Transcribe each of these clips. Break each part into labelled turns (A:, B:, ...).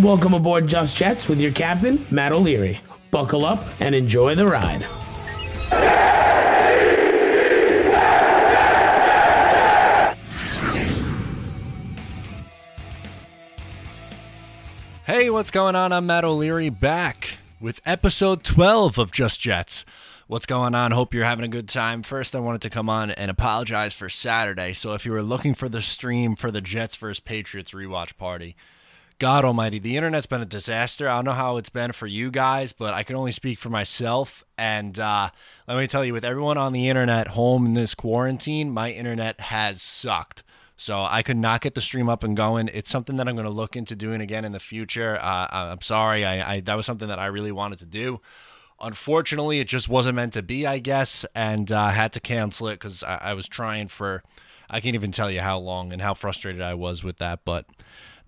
A: Welcome aboard Just Jets with your captain, Matt O'Leary. Buckle up and enjoy the ride.
B: Hey, what's going on? I'm Matt O'Leary back with episode 12 of Just Jets. What's going on? Hope you're having a good time. First, I wanted to come on and apologize for Saturday. So if you were looking for the stream for the Jets vs. Patriots rewatch party, God almighty, the internet's been a disaster. I don't know how it's been for you guys, but I can only speak for myself. And let me tell you, with everyone on the internet home in this quarantine, my internet has sucked. So I could not get the stream up and going. It's something that I'm going to look into doing again in the future. I'm sorry. I that was something that I really wanted to do. Unfortunately, it just wasn't meant to be, I guess, and I had to cancel it because I was trying for, I can't even tell you how long and how frustrated I was with that, but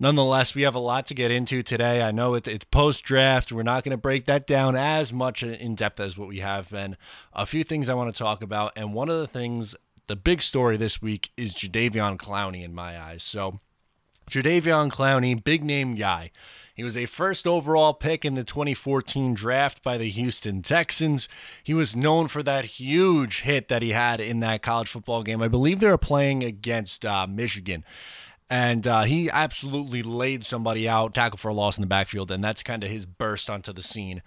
B: nonetheless, we have a lot to get into today. I know it's post-draft. We're not going to break that down as much in depth as what we have been. A few things I want to talk about, and one of the things, the big story this week is Jadeveon Clowney in my eyes. So, Jadeveon Clowney, big-name guy. He was a first overall pick in the 2014 draft by the Houston Texans. He was known for that huge hit that he had in that college football game. I believe they were playing against Michigan. And he absolutely laid somebody out, tackle for a loss in the backfield, and that's kind of his burst onto the scene.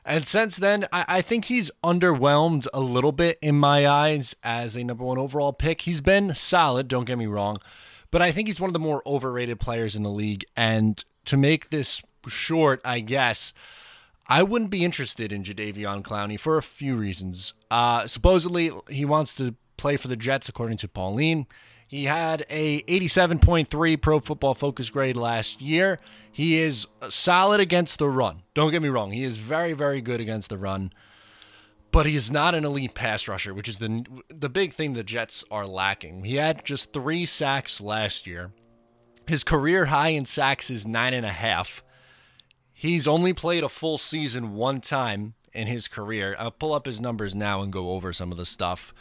B: And since then, I think he's underwhelmed a little bit in my eyes as a number one overall pick. He's been solid, don't get me wrong, but I think he's one of the more overrated players in the league. And to make this short, I guess, I wouldn't be interested in Jadeveon Clowney for a few reasons. Supposedly, he wants to play for the Jets, according to Pauline. He had a 87.3 Pro Football Focus grade last year. He is solid against the run. Don't get me wrong. He is very, very good against the run. But he is not an elite pass rusher, which is the big thing the Jets are lacking. He had just 3 sacks last year. His career high in sacks is 9.5. He's only played a full season one time in his career. I'll pull up his numbers now and go over some of the stuff.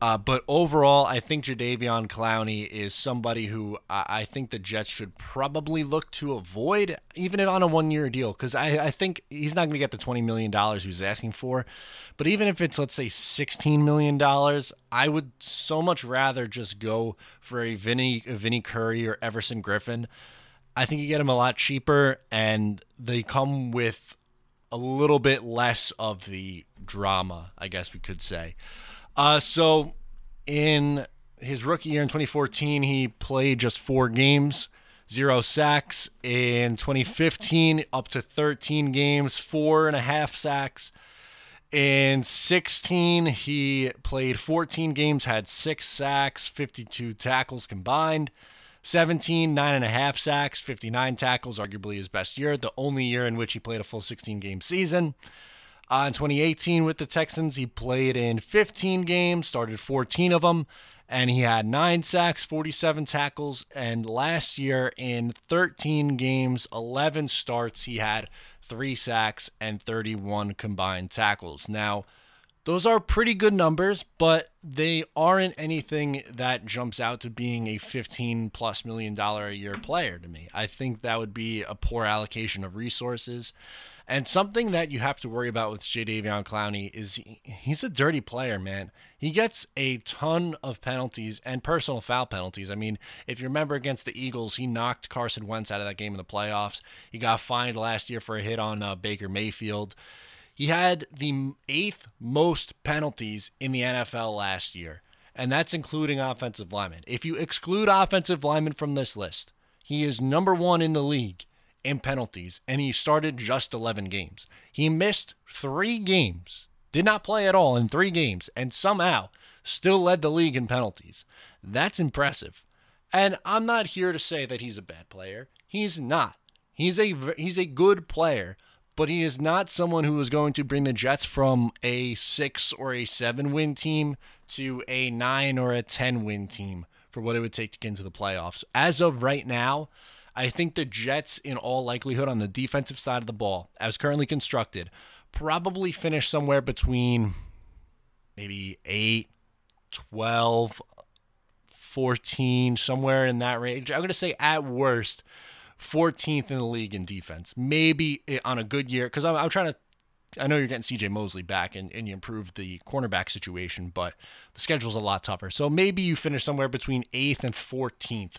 B: But overall, I think Jadeveon Clowney is somebody who I think the Jets should probably look to avoid, even on a one-year deal, because I think he's not going to get the $20 million he's asking for. But even if it's, let's say, $16 million, I would so much rather just go for a Vinny Curry or Everson Griffin. I think you get him a lot cheaper, and they come with a little bit less of the drama, I guess we could say. So in his rookie year in 2014, he played just 4 games, 0 sacks. In 2015, up to 13 games, 4.5 sacks. In 16, he played 14 games, had 6 sacks, 52 tackles combined. 17, 9.5 sacks, 59 tackles, arguably his best year, the only year in which he played a full 16-game season. In 2018 with the Texans, he played in 15 games, started 14 of them, and he had 9 sacks, 47 tackles. And last year in 13 games, 11 starts, he had 3 sacks and 31 combined tackles. Now, those are pretty good numbers, but they aren't anything that jumps out to being a $15+ million a year player to me. I think that would be a poor allocation of resources. And something that you have to worry about with Jadeveon Clowney is he's a dirty player, man. He gets a ton of penalties and personal foul penalties. I mean, if you remember against the Eagles, he knocked Carson Wentz out of that game in the playoffs. He got fined last year for a hit on Baker Mayfield. He had the 8th most penalties in the NFL last year, and that's including offensive linemen. If you exclude offensive linemen from this list, he is number 1 in the league in penalties, and he started just 11 games. He missed 3 games, did not play at all in 3 games, and somehow still led the league in penalties. That's impressive. And I'm not here to say that he's a bad player. He's not. He's a good player, but he is not someone who is going to bring the Jets from a 6 or a 7 win team to a 9 or a 10 win team for what it would take to get into the playoffs. As of right now, I think the Jets, in all likelihood, on the defensive side of the ball, as currently constructed, probably finish somewhere between maybe 8, 12, 14, somewhere in that range. I'm going to say at worst 14th in the league in defense. Maybe on a good year, because I'm trying to, I know you're getting C.J. Mosley back and you improved the cornerback situation, but the schedule's a lot tougher. So maybe you finish somewhere between 8th and 14th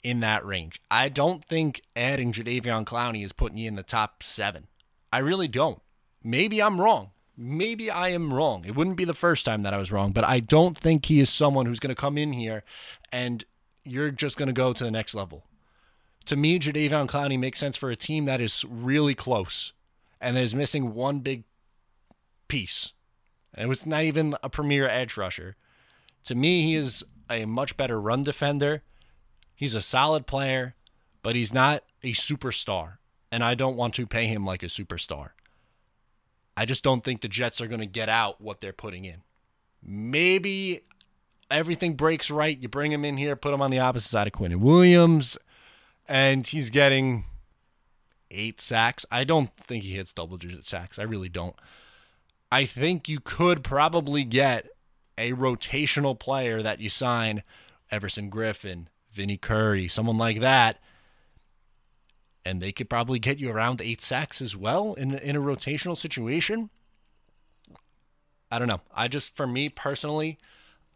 B: in that range. I don't think adding Jadeveon Clowney is putting you in the top 7. I really don't. Maybe I'm wrong. Maybe I am wrong. It wouldn't be the first time that I was wrong, but I don't think he is someone who's going to come in here and you're just going to go to the next level. To me, Jadeveon Clowney makes sense for a team that is really close and is missing one big piece. And it's not even a premier edge rusher. To me, he is a much better run defender. He's a solid player, but he's not a superstar. And I don't want to pay him like a superstar. I just don't think the Jets are going to get out what they're putting in. Maybe everything breaks right. You bring him in here, put him on the opposite side of Quinnen Williams, and he's getting 8 sacks. I don't think he hits double-digit sacks. I really don't. I think you could probably get a rotational player that you sign, Everson Griffin, Vinny Curry, someone like that, and they could probably get you around 8 sacks as well in a rotational situation. I don't know. For me personally,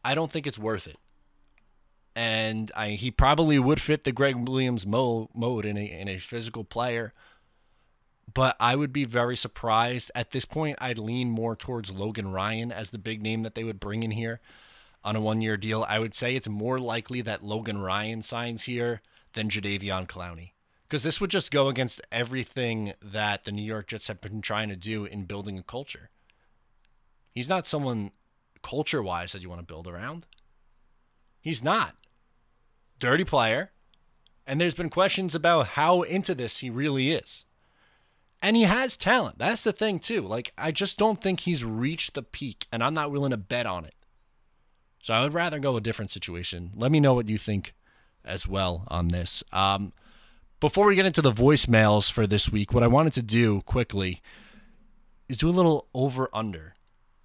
B: I don't think it's worth it. And he probably would fit the Greg Williams mode in a physical player. But I would be very surprised. At this point, I'd lean more towards Logan Ryan as the big name that they would bring in here on a 1-year deal. I would say it's more likely that Logan Ryan signs here than Jadeveon Clowney. Because this would just go against everything that the New York Jets have been trying to do in building a culture. He's not someone culture-wise that you want to build around. He's not. Dirty player. And there's been questions about how into this he really is. And he has talent. That's the thing, too. I just don't think he's reached the peak, and I'm not willing to bet on it. So I would rather go a different situation. Let me know what you think as well on this. Before we get into the voicemails for this week, what I wanted to do quickly is do a little over-under.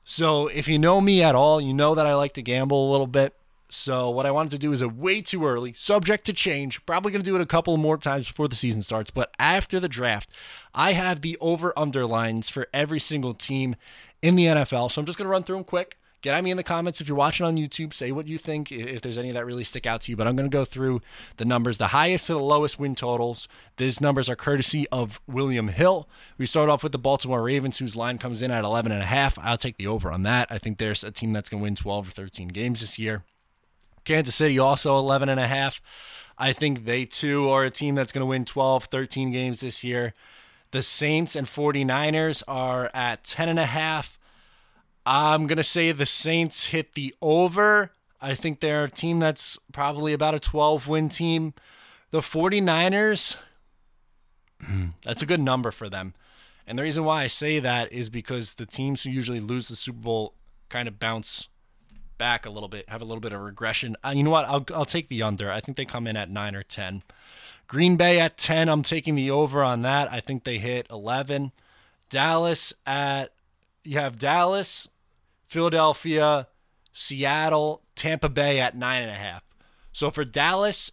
B: So if you know me at all, you know that I like to gamble a little bit. So what I wanted to do is a way too early, subject to change. Probably going to do it a couple more times before the season starts. But after the draft, I have the over-under lines for every single team in the NFL. So I'm just going to run through them quick. Get at me in the comments if you're watching on YouTube. Say what you think, if there's any that really stick out to you. But I'm going to go through the numbers, the highest to the lowest win totals. These numbers are courtesy of William Hill. We start off with the Baltimore Ravens, whose line comes in at 11.5. I'll take the over on that. I think there's a team that's going to win 12 or 13 games this year. Kansas City also 11.5. I think they too are a team that's going to win 12, 13 games this year. The Saints and 49ers are at 10.5. I'm going to say the Saints hit the over. I think they're a team that's probably about a 12-win team. The 49ers, that's a good number for them. And the reason why I say that is because the teams who usually lose the Super Bowl kind of bounce back a little bit, have a little bit of regression. You know what? I'll take the under. I think they come in at 9 or 10. Green Bay at 10. I'm taking the over on that. I think they hit 11. You have Dallas, Philadelphia, Seattle, Tampa Bay at 9.5. So for Dallas,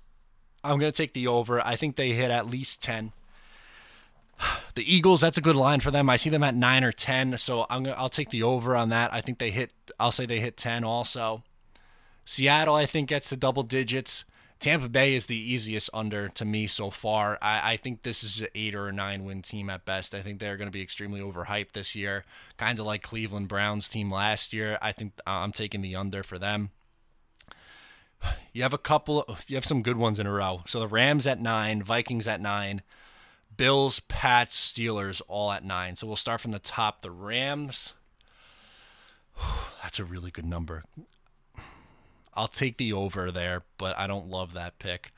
B: I'm going to take the over. I think they hit at least 10. The Eagles, that's a good line for them. I see them at 9 or 10, so I'll take the over on that. I think I'll say they hit 10 also. Seattle, I think, gets to double digits. Tampa Bay is the easiest under to me so far. I think this is an 8 or a 9 win team at best. I think they're going to be extremely overhyped this year, kind of like Cleveland Browns team last year. I think I'm taking the under for them. You have some good ones in a row. So the Rams at 9, Vikings at 9, Bills, Pats, Steelers all at 9. So we'll start from the top. The Rams, that's a really good number. I'll take the over there, but I don't love that pick.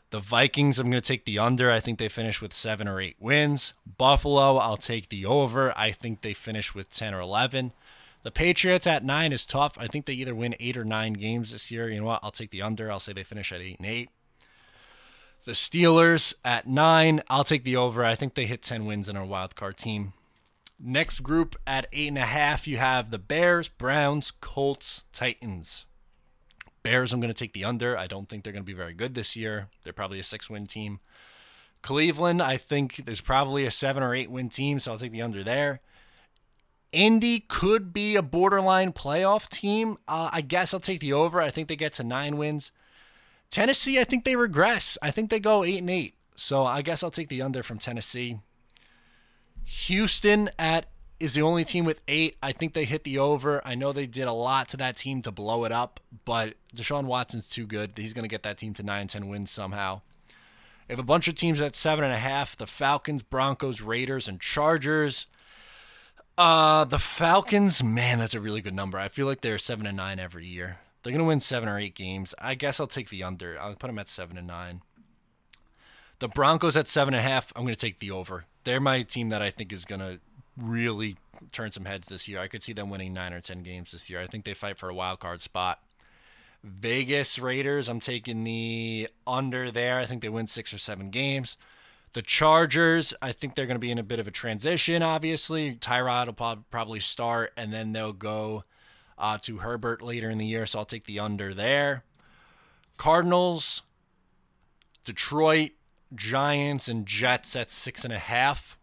B: The Vikings, I'm going to take the under. I think they finish with 7 or 8 wins. Buffalo, I'll take the over. I think they finish with 10 or 11. The Patriots at 9 is tough. I think they either win 8 or 9 games this year. You know what? I'll take the under. I'll say they finish at 8 and 8. The Steelers at 9, I'll take the over. I think they hit 10 wins in our wild card team. Next group at 8.5, you have the Bears, Browns, Colts, Titans. Bears, I'm going to take the under. I don't think they're going to be very good this year. They're probably a 6-win team. Cleveland, I think, is probably a 7 or 8 win team, so I'll take the under there. Indy could be a borderline playoff team. I guess I'll take the over. I think they get to 9 wins. Tennessee, I think they regress. I think they go 8-8. So I guess I'll take the under from Tennessee. Houston is the only team with 8. I think they hit the over. I know they did a lot to that team to blow it up, but Deshaun Watson's too good. He's going to get that team to 9-10 wins somehow. They have a bunch of teams at 7.5. The Falcons, Broncos, Raiders, and Chargers. The Falcons, man, that's a really good number. I feel like they're 7-9 every year. They're going to win 7 or 8 games. I guess I'll take the under. I'll put them at 7-9. The Broncos at 7.5, I'm going to take the over. They're my team that I think is going to really turn some heads this year. I could see them winning 9 or 10 games this year. I think they fight for a wild card spot. Vegas Raiders, I'm taking the under there. I think they win 6 or 7 games. The Chargers, I think they're going to be in a bit of a transition, obviously. Tyrod will probably start, and then they'll go to Herbert later in the year, so I'll take the under there. Cardinals, Detroit, Giants, and Jets at 6.5.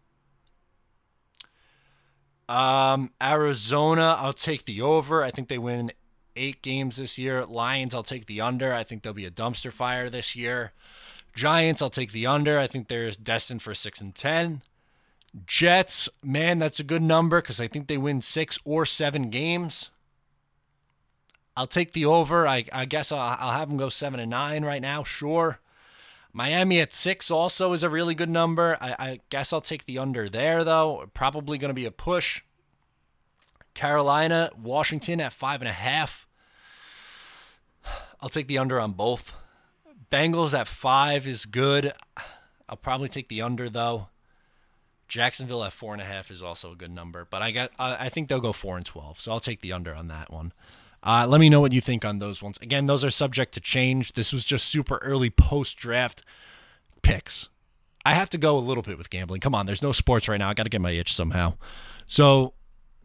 B: Arizona, I'll take the over. I think they win 8 games this year. Lions, I'll take the under. I think they'll be a dumpster fire this year. Giants, I'll take the under. I think they're destined for 6-10. Jets, man, that's a good number because I think they win 6 or 7 games. I'll take the over. I guess I'll have them go 7-9 right now, sure. Miami at 6 also is a really good number. I guess I'll take the under there, though. Probably going to be a push. Carolina, Washington at 5.5. I'll take the under on both. Bengals at 5 is good. I'll probably take the under, though. Jacksonville at 4.5 is also a good number, but I think they'll go 4-12, so I'll take the under on that one. Let me know what you think on those ones. Again, those are subject to change. This was just super early post-draft picks. I have to go a little bit with gambling. Come on, there's no sports right now. I got to get my itch somehow. So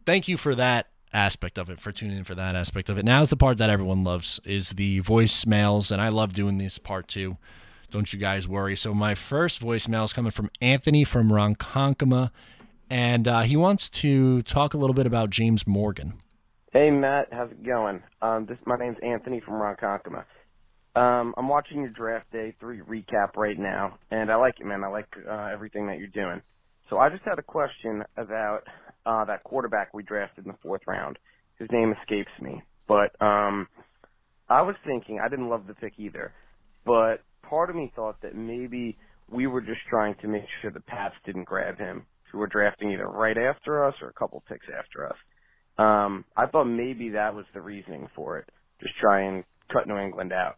B: thank you for that aspect of it, for tuning in for that aspect of it. Now's the part that everyone loves, is the voicemails, and I love doing this part too. Don't you guys worry. So my first voicemail is coming from Anthony from Ronkonkoma, and he wants to talk a little bit about James Morgan.
C: Hey, Matt. How's it going? My name's Anthony from Ronkonkoma. I'm watching your Draft Day 3 recap right now, and I like it, man. I like everything that you're doing. So I just had a question about that quarterback we drafted in the 4th round. His name escapes me. But I was thinking, I didn't love the pick either, but part of me thought that maybe we were just trying to make sure the Pats didn't grab him, who were drafting either right after us or a couple picks after us. I thought maybe that was the reasoning for it. Just try and cut New England out.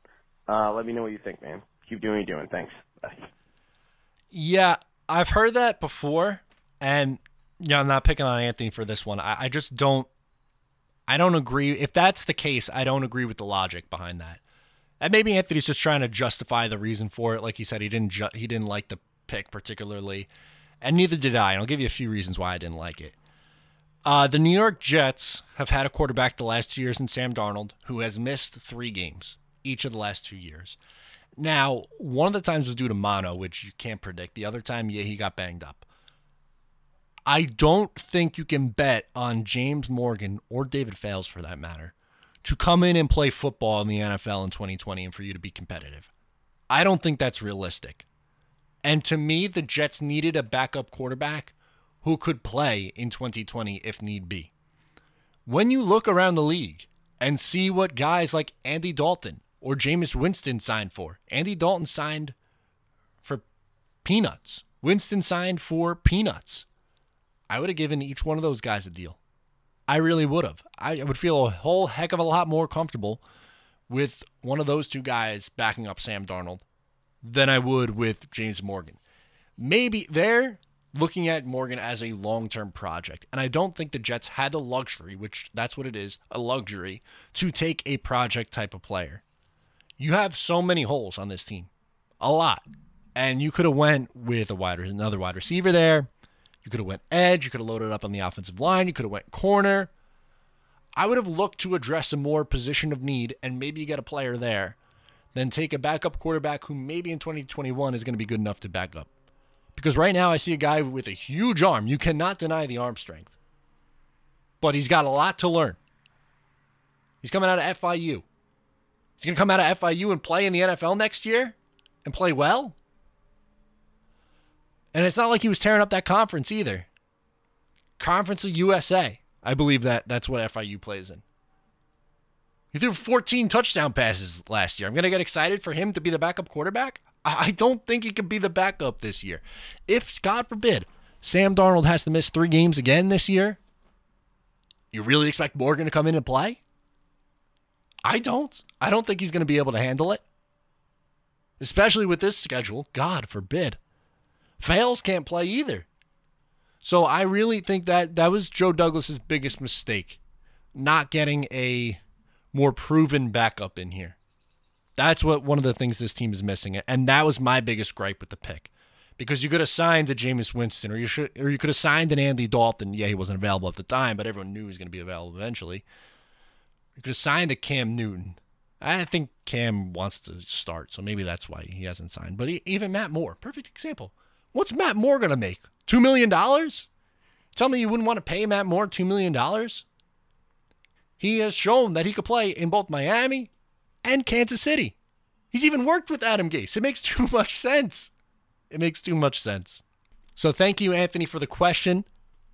C: Let me know what you think, man. Keep doing what you're doing. Thanks. Bye.
B: Yeah, I've heard that before, and yeah, I'm not picking on Anthony for this one. I just don't. I don't agree. If that's the case, I don't agree with the logic behind that. And maybe Anthony's just trying to justify the reason for it. Like he said, he didn't like the pick particularly, and neither did I. And I'll give you a few reasons why I didn't like it. The New York Jets have had a quarterback the last 2 years in Sam Darnold, who has missed 3 games each of the last 2 years. Now, one of the times was due to mono, which you can't predict. The other time, yeah, he got banged up. I don't think you can bet on James Morgan, or David Fales for that matter, to come in and play football in the NFL in 2020 and for you to be competitive. I don't think that's realistic. And to me, the Jets needed a backup quarterback who could play in 2020 if need be. When you look around the league and see what guys like Andy Dalton or Jameis Winston signed for. Andy Dalton signed for peanuts. Winston signed for peanuts. I would have given each one of those guys a deal. I really would have. I would feel a whole heck of a lot more comfortable with one of those 2 guys backing up Sam Darnold than I would with James Morgan. Maybe they're looking at Morgan as a long-term project, and I don't think the Jets had the luxury, which that's what it is, a luxury, to take a project type of player. You have so many holes on this team. A lot. And you could have went with another wide receiver there. You could have went edge. You could have loaded up on the offensive line. You could have went corner. I would have looked to address a more position of need, and maybe you get a player there. Then take a backup quarterback who maybe in 2021 is going to be good enough to back up Because right now I see a guy with a huge arm. You cannot deny the arm strength. But he's got a lot to learn. He's coming out of FIU. He's going to come out of FIU and play in the NFL next year and play well? And it's not like he was tearing up that conference either. Conference of USA. I believe that's what FIU plays in. He threw 14 touchdown passes last year. I'm going to get excited for him to be the backup quarterback? I don't think he could be the backup this year. If, God forbid, Sam Darnold has to miss 3 games again this year, you really expect Morgan to come in and play? I don't. I don't think he's going to be able to handle it. Especially with this schedule. God forbid. Fales can't play either. So I really think that was Joe Douglas's biggest mistake. Not getting a more proven backup in here. That's what one of the things this team is missing. And that was my biggest gripe with the pick. Because you could have signed a Jameis Winston or you could have signed an Andy Dalton. Yeah, he wasn't available at the time, but everyone knew he was going to be available eventually. You could have signed a Cam Newton. I think Cam wants to start, so maybe that's why he hasn't signed. But even Matt Moore, perfect example. What's Matt Moore going to make? $2 million? Tell me you wouldn't want to pay Matt Moore $2 million? He has shown that he could play in both Miami and Kansas City. He's even worked with Adam Gase. It makes too much sense. It makes too much sense. So thank you, Anthony, for the question.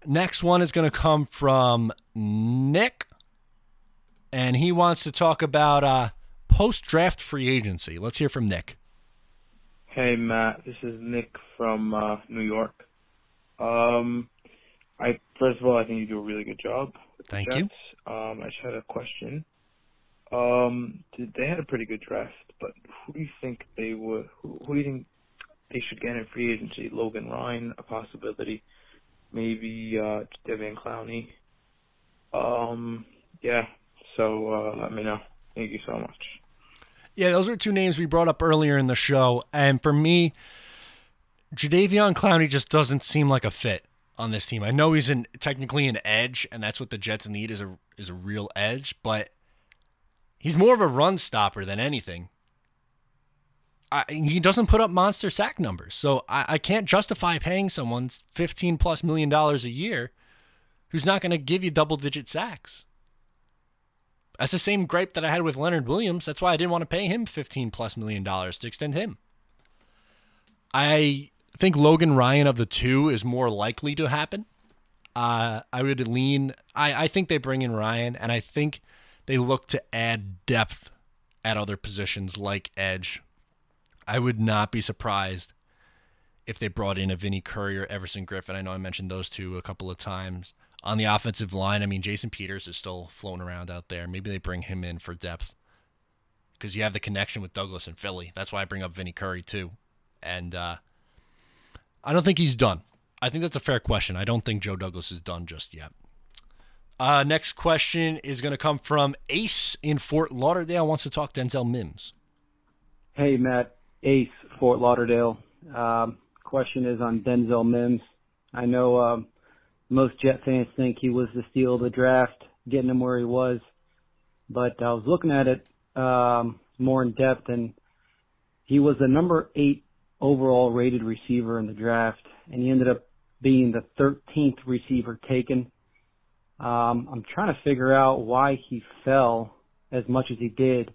B: Next one is going to come from Nick. And he wants to talk about post-draft free agency. Let's hear from Nick.
D: Hey, Matt. This is Nick from New York. First of all, I think you do a really good job with the
B: Thank
D: Jets.
B: you.
D: I just had a question. They had a pretty good draft, but who do you think they would? Who do you think they should get in free agency? Logan Ryan, a possibility. Maybe Jadeveon Clowney. Yeah. So let me know. Thank you so much.
B: Yeah, those are 2 names we brought up earlier in the show. And for me, Jadeveon Clowney just doesn't seem like a fit on this team. I know he's technically an edge, and that's what the Jets need is a real edge, but he's more of a run stopper than anything. He doesn't put up monster sack numbers, so I can't justify paying someone $15+ million a year who's not going to give you double-digit sacks. That's the same gripe that I had with Leonard Williams. That's why I didn't want to pay him $15+ million to extend him. I think Logan Ryan of the 2 is more likely to happen. I would lean. I think they bring in Ryan, and I think they look to add depth at other positions like edge. I would not be surprised if they brought in a Vinny Curry or Everson Griffin. I know I mentioned those 2 a couple of times. On the offensive line, I mean, Jason Peters is still floating around out there. Maybe they bring him in for depth because you have the connection with Douglas and Philly. That's why I bring up Vinny Curry, too. And I don't think he's done. I think that's a fair question. I don't think Joe Douglas is done just yet. Next question is going to come from Ace in Fort Lauderdale. Wants to talk Denzel Mims.
E: Hey, Matt. Ace, Fort Lauderdale. Question is on Denzel Mims. I know most Jet fans think he was the steal of the draft, getting him where he was. But I was looking at it more in depth, and he was the number 8 overall rated receiver in the draft, and he ended up being the 13th receiver taken. I'm trying to figure out why he fell as much as he did.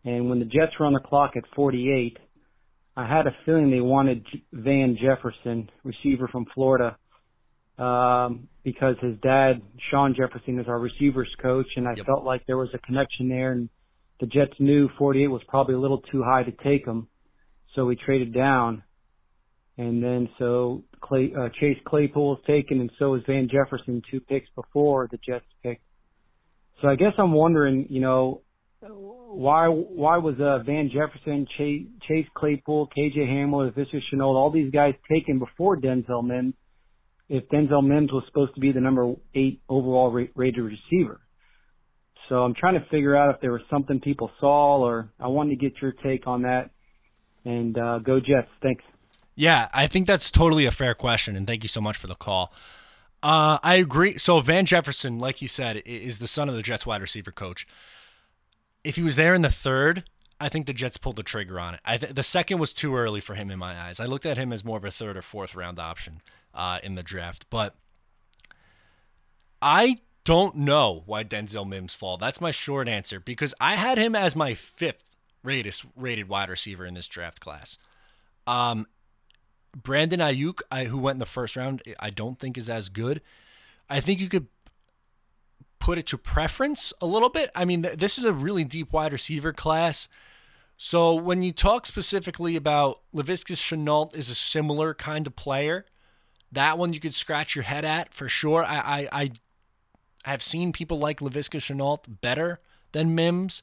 E: And when the Jets were on the clock at 48, I had a feeling they wanted Van Jefferson, receiver from Florida, because his dad, Sean Jefferson, is our receivers coach, and I felt like there was a connection there, and the Jets knew 48 was probably a little too high to take him, so we traded down. And then so Chase Claypool is taken, and so is Van Jefferson 2 picks before the Jets picked. So I guess I'm wondering, why was Van Jefferson, Chase Claypool, KJ Hamler, Vicious Chenault, all these guys taken before Denzel Mims, if Denzel Mims was supposed to be the number 8 overall rated receiver? So I'm trying to figure out if there was something people saw, or I wanted to get your take on that. And go Jets. Thanks.
B: Yeah, I think that's totally a fair question, and thank you so much for the call. I agree. So Van Jefferson, like you said, is the son of the Jets wide receiver coach. If he was there in the 3rd, I think the Jets pulled the trigger on it. The second was too early for him in my eyes. I looked at him as more of a third or fourth round option in the draft. But I don't know why Denzel Mims fall. That's my short answer, because I had him as my fifth rated wide receiver in this draft class. Brandon Ayuk, who went in the first round, I don't think is as good. I think you could put it to preference a little bit. I mean, this is a really deep wide receiver class. So when you talk specifically about Laviska Shenault is a similar kind of player, that one you could scratch your head at for sure. I have seen people like Laviska Shenault better than Mims.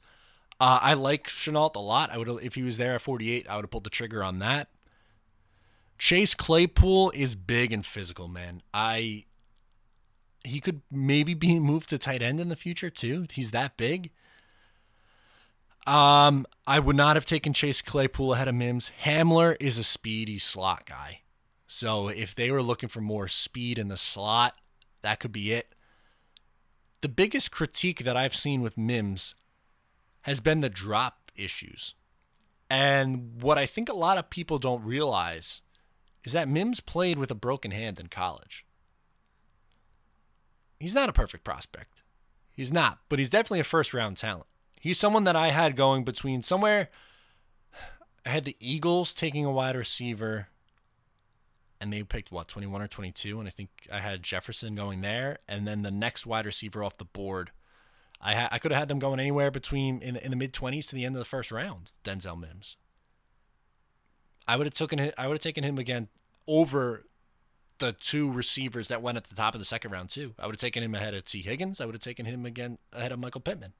B: I like Shenault a lot. If he was there at 48, I would have pulled the trigger on that. Chase Claypool is big and physical, man. He could maybe be moved to tight end in the future too. He's that big. I would not have taken Chase Claypool ahead of Mims. Hamler is a speedy slot guy. So if they were looking for more speed in the slot, that could be it. The biggest critique that I've seen with Mims has been the drop issues. And what I think a lot of people don't realize is that Mims played with a broken hand in college. He's not a perfect prospect. He's not, but he's definitely a first-round talent. He's someone that I had going between somewhere. I had the Eagles taking a wide receiver, and they picked, 21 or 22, and I think I had Jefferson going there, and then the next wide receiver off the board, I could have had them going anywhere between in the mid-20s to the end of the first round, Denzel Mims. I would have taken him again over the two receivers that went at the top of the second round too. I would have taken him ahead of T. Higgins. I would have taken him again ahead of Michael Pittman.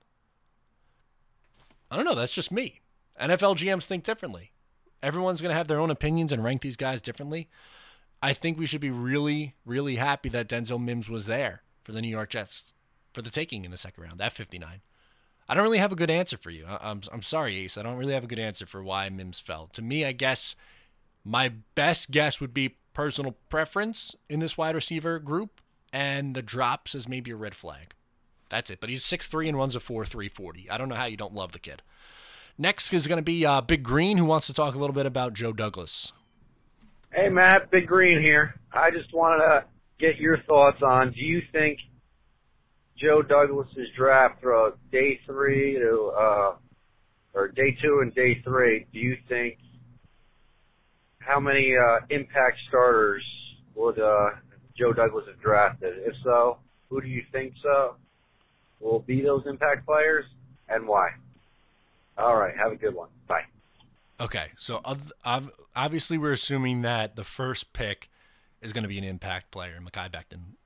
B: I don't know. That's just me. NFL GMs think differently. Everyone's going to have their own opinions and rank these guys differently. I think we should be really, really happy that Denzel Mims was there for the New York Jets for the taking in the second round at 59. I don't really have a good answer for you. I'm sorry, Ace. I don't really have a good answer for why Mims fell. To me, I guess my best guess would be personal preference in this wide receiver group, and the drops is maybe a red flag. That's it. But he's 6'3" and runs a 4.3 40. I don't know how you don't love the kid. Next is going to be Big Green, who wants to talk a little bit about Joe Douglas.
F: Hey, Matt, Big Green here. I just wanted to get your thoughts on, do you think Joe Douglas's draft throughout day 3 to or day 2 and day 3, do you think how many impact starters would Joe Douglas have drafted? If so, who do you think will be those impact players, and why? All right, have a good one. Bye.
B: Okay, so obviously we're assuming that the first pick is going to be an impact player, Mekhi Becton.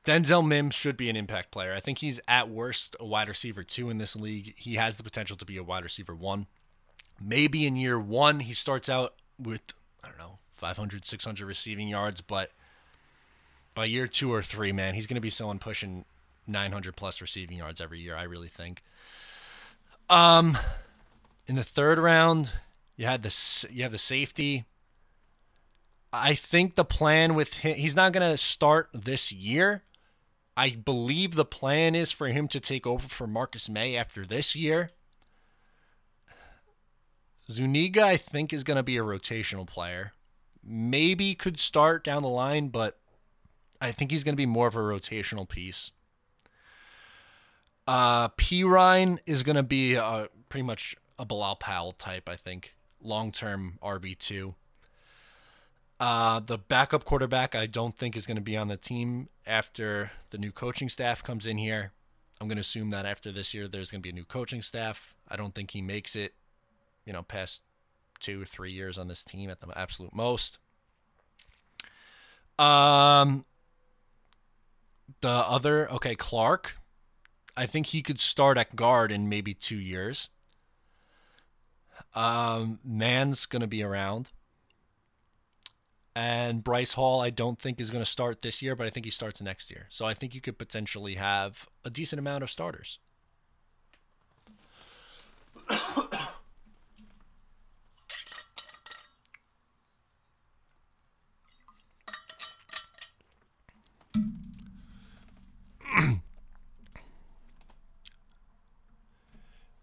B: Denzel Mims should be an impact player. I think he's at worst a wide receiver 2 in this league. He has the potential to be a wide receiver 1. Maybe in year 1 he starts out with, 500, 600 receiving yards, but by year 2 or 3, man, he's going to be someone pushing 900 plus receiving yards every year, I really think. In the third round, you have the safety. I think the plan with him, he's not going to start this year. I believe the plan is for him to take over for Marcus May after this year. Zuniga, I think, is going to be a rotational player. Maybe could start down the line, but I think he's going to be more of a rotational piece. Pirine is going to be pretty much a Bilal Powell type, I think. Long-term RB2. The backup quarterback I don't think is going to be on the team after the new coaching staff comes in here. I'm going to assume that after this year there's going to be a new coaching staff. I don't think he makes it, past 2 or 3 years on this team at the absolute most. Clark. I think he could start at guard in maybe 2 years. Mann's going to be around. And Bryce Hall, I don't think is going to start this year, but I think he starts next year. So I think you could potentially have a decent amount of starters.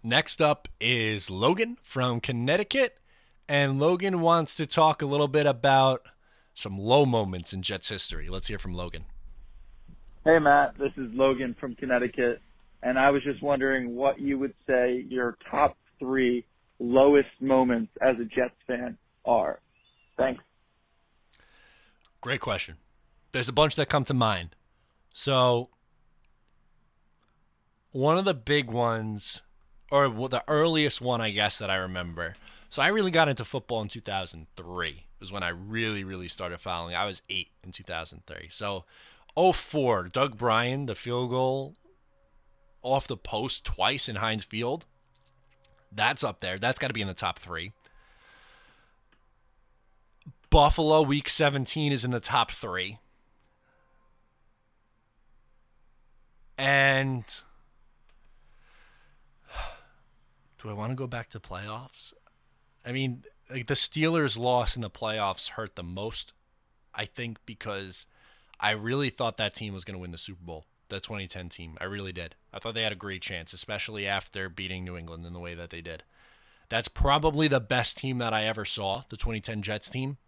B: Next up is Logan from Connecticut. And Logan wants to talk a little bit about some low moments in Jets history. Let's hear from Logan.
G: Hey, Matt. This is Logan from Connecticut. And I was just wondering what you would say your top 3 lowest moments as a Jets fan are. Thanks.
B: Great question. There's a bunch that come to mind. So one of the big ones, or the earliest one, I guess, that I remember. So I really got into football in 2003 was when I really, really started following. I was 8 in 2003. So 2004, Doug Bryan, the field goal off the post twice in Heinz Field. That's up there. That's got to be in the top 3. Buffalo Week 17 is in the top 3. And do I want to go back to playoffs? I mean, like the Steelers' loss in the playoffs hurt the most, I think, because I really thought that team was going to win the Super Bowl, the 2010 team. I really did. I thought they had a great chance, especially after beating New England in the way that they did. That's probably the best team that I ever saw, the 2010 Jets team.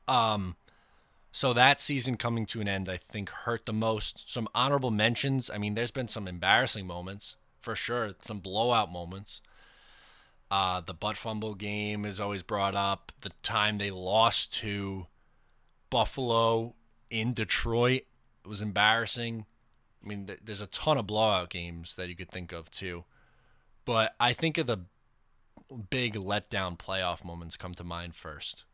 B: So that season coming to an end, I think, hurt the most. Some honorable mentions. I mean, there's been some embarrassing moments, for sure. Some blowout moments. The butt fumble game is always brought up. The time they lost to Buffalo in Detroit was embarrassing. I mean, there's a ton of blowout games that you could think of, too. But I think of the big letdown playoff moments come to mind first.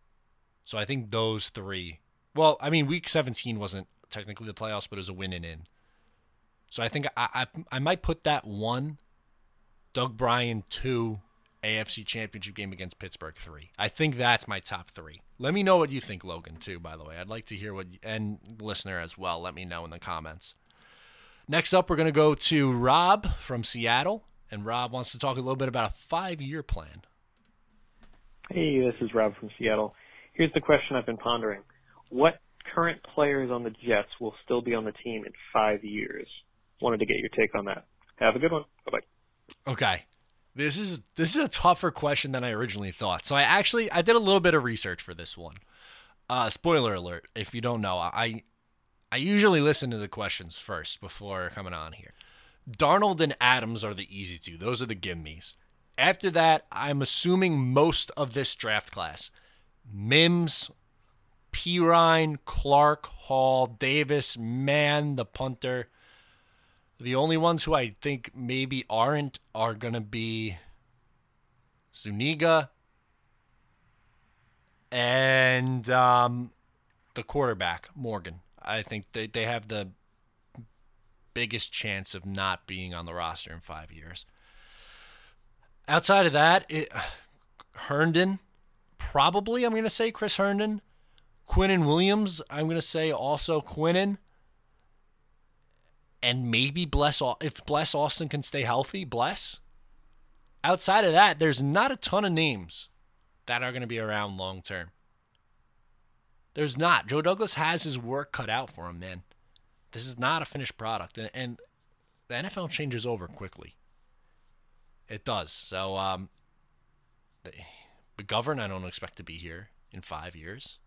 B: So I think those 3. Well, I mean, Week 17 wasn't technically the playoffs, but it was a win and in. So I think I might put that 1, Doug Bryan 2, AFC Championship game against Pittsburgh 3. I think that's my top 3. Let me know what you think, Logan, too, by the way. I'd like to hear and listener as well, let me know in the comments. Next up, we're going to go to Rob from Seattle. And Rob wants to talk a little bit about a 5-year plan.
H: Hey, this is Rob from Seattle. Here's the question I've been pondering. What current players on the Jets will still be on the team in 5 years? Wanted to get your take on that. Have a good one. Bye-bye.
B: Okay. This is a tougher question than I originally thought. So I did a little bit of research for this one. Spoiler alert, if you don't know, I usually listen to the questions first before coming on here. Darnold and Adams are the easy 2. Those are the gimmies. After that, I'm assuming most of this draft class. Mims, Pirine, Clark, Hall, Davis, Mann, the punter. The only ones who I think maybe aren't are going to be Zuniga and the quarterback, Morgan. I think they have the biggest chance of not being on the roster in 5 years. Outside of that, Herndon, probably I'm going to say Chris Herndon. Quinnen Williams, I'm going to say also Quinnen. And maybe if Bless Austin can stay healthy, Bless. Outside of that, there's not a ton of names that are going to be around long term. There's not. Joe Douglas has his work cut out for him, man. This is not a finished product. And the NFL changes over quickly. It does. So, McGovern, I don't expect to be here in 5 years.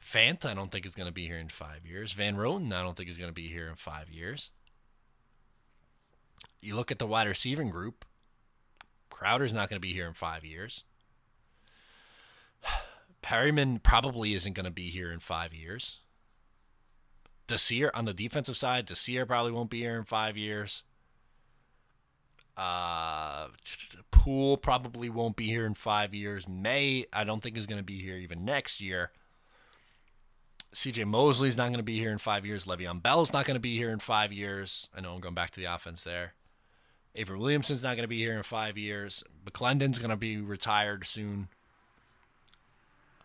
B: Fant, I don't think is going to be here in 5 years. Van Roten, I don't think is going to be here in 5 years. You look at the wide receiving group, Crowder's not going to be here in 5 years. Perryman probably isn't going to be here in 5 years. Desir, on the defensive side, Desir probably won't be here in 5 years. Poole probably won't be here in 5 years. May, I don't think is going to be here even next year. CJ Mosley's not going to be here in 5 years. Le'Veon Bell's not going to be here in 5 years. I know I'm going back to the offense there. Avery Williamson's not going to be here in 5 years. McClendon's going to be retired soon.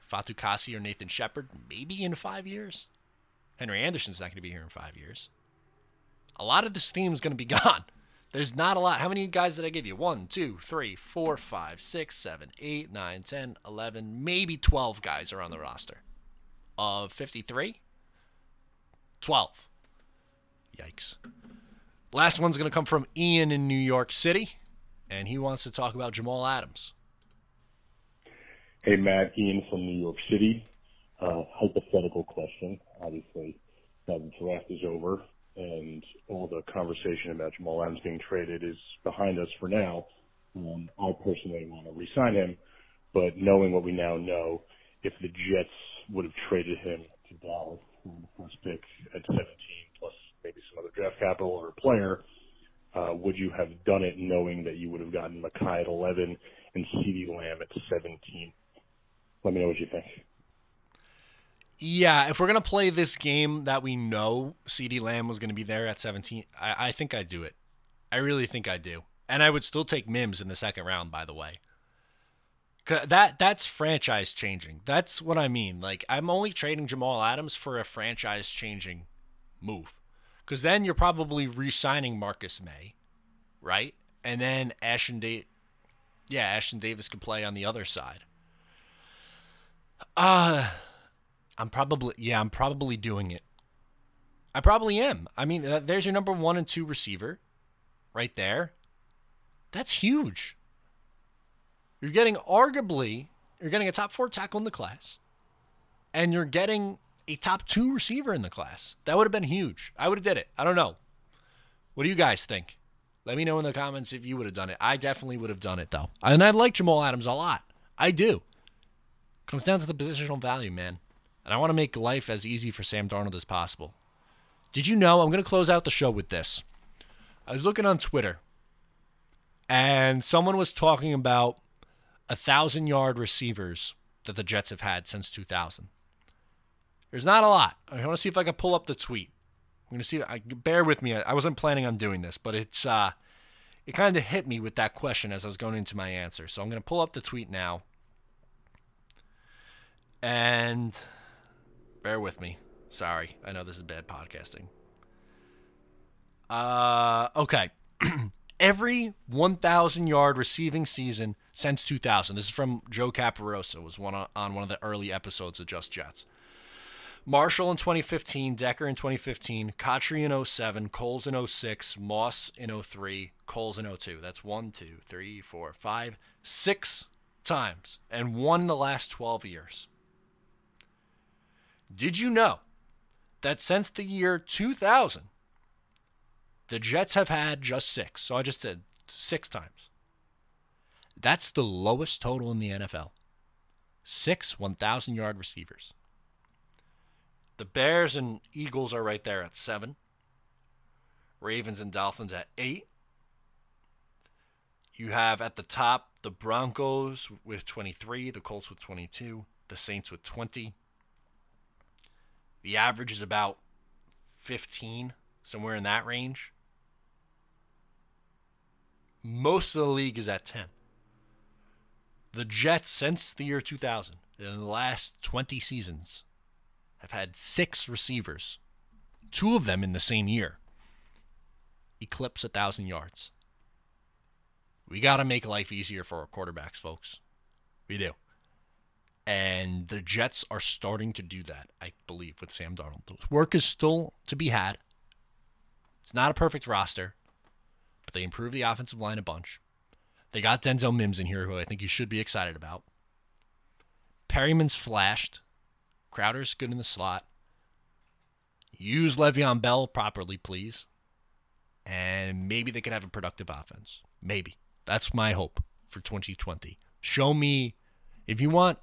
B: Fatu Kasi or Nathan Shepard, maybe in 5 years. Henry Anderson's not going to be here in 5 years. A lot of this team is going to be gone. There's not a lot. How many guys did I give you? 1, 2, 3, 4, 5, 6, 7, 8, 9, 10, 11, maybe 12 guys are on the roster. Of 53? 12. Yikes. Last one's going to come from Ian in New York City, and he wants to talk about Jamal Adams.
I: Hey, Matt, Ian from New York City. Hypothetical question. Obviously, now the draft is over, and all the conversation about Jamal Adams being traded is behind us for now. I personally want to re-sign him, but knowing what we now know, if the Jets would have traded him to Dallas for the first pick at 17, plus maybe some other draft capital or a player, would you have done it knowing that you would have gotten Makai at 11 and CeeDee Lamb at 17? Let me know what you think.
B: Yeah, if we're going to play this game that we know CeeDee Lamb was going to be there at 17, I think I'd do it. I really think I do. And I would still take Mims in the second round, by the way. That's franchise changing. That's what I mean. Like, I'm only trading Jamal Adams for a franchise changing move. Because then you're probably re-signing Marcus May, right? And then Ashton Davis could play on the other side. I'm probably doing it. I probably am. I mean, there's your number 1 and 2 receiver right there. That's huge. You're getting a top 4 tackle in the class, and you're getting a top 2 receiver in the class. That would have been huge. I would have did it. I don't know. What do you guys think? Let me know in the comments if you would have done it. I definitely would have done it, though. And I like Jamal Adams a lot. I do. Comes down to the positional value, man. And I want to make life as easy for Sam Darnold as possible. Did you know, I'm going to close out the show with this. I was looking on Twitter, and someone was talking about 1,000-yard receivers that the Jets have had since 2000. There's not a lot. I want to see if I can pull up the tweet. I'm going to see. Bear with me. I wasn't planning on doing this, but it kind of hit me with that question as I was going into my answer. So I'm going to pull up the tweet now. And bear with me. Sorry. I know this is bad podcasting. Okay. Every 1,000-yard receiving season since 2000. This is from Joe Caparosa. It was on one of the early episodes of Just Jets. Marshall in 2015, Decker in 2015, Kotry in 07, Coles in 06, Moss in 03, Coles in 02. That's 1, 2, 3, 4, 5, 6 times, and won in the last 12 years. Did you know that since the year 2000, the Jets have had just 6? So I just said 6 times. That's the lowest total in the NFL. 6 1,000-yard receivers. The Bears and Eagles are right there at 7. Ravens and Dolphins at 8. You have at the top the Broncos with 23, the Colts with 22, the Saints with 20. The average is about 15, somewhere in that range. Most of the league is at 10. The Jets, since the year 2000, in the last 20 seasons, have had 6 receivers, 2 of them in the same year, eclipse 1,000 yards. We got to make life easier for our quarterbacks, folks. We do. And the Jets are starting to do that, I believe, with Sam Darnold. Work is still to be had. It's not a perfect roster, but they improved the offensive line a bunch. They got Denzel Mims in here, who I think you should be excited about. Perryman's flashed. Crowder's good in the slot. Use Le'Veon Bell properly, please. And maybe they could have a productive offense. Maybe. That's my hope for 2020. Show me, if you want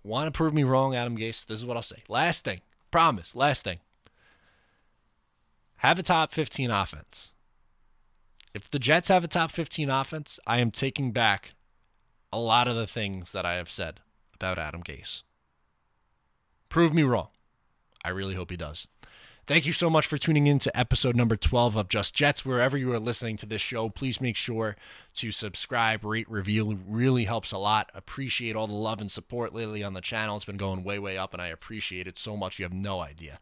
B: to prove me wrong, Adam Gase, this is what I'll say. Last thing. Promise. Last thing. Have a top 15 offense. If the Jets have a top 15 offense, I am taking back a lot of the things that I have said about Adam Gase. Prove me wrong. I really hope he does. Thank you so much for tuning in to episode number 12 of Just Jets. Wherever you are listening to this show, please make sure to subscribe, rate, review. It really helps a lot. Appreciate all the love and support lately on the channel. It's been going way, way up, and I appreciate it so much. You have no idea.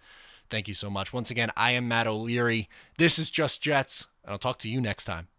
B: Thank you so much. Once again, I am Matt O'Leary. This is Just Jets, and I'll talk to you next time.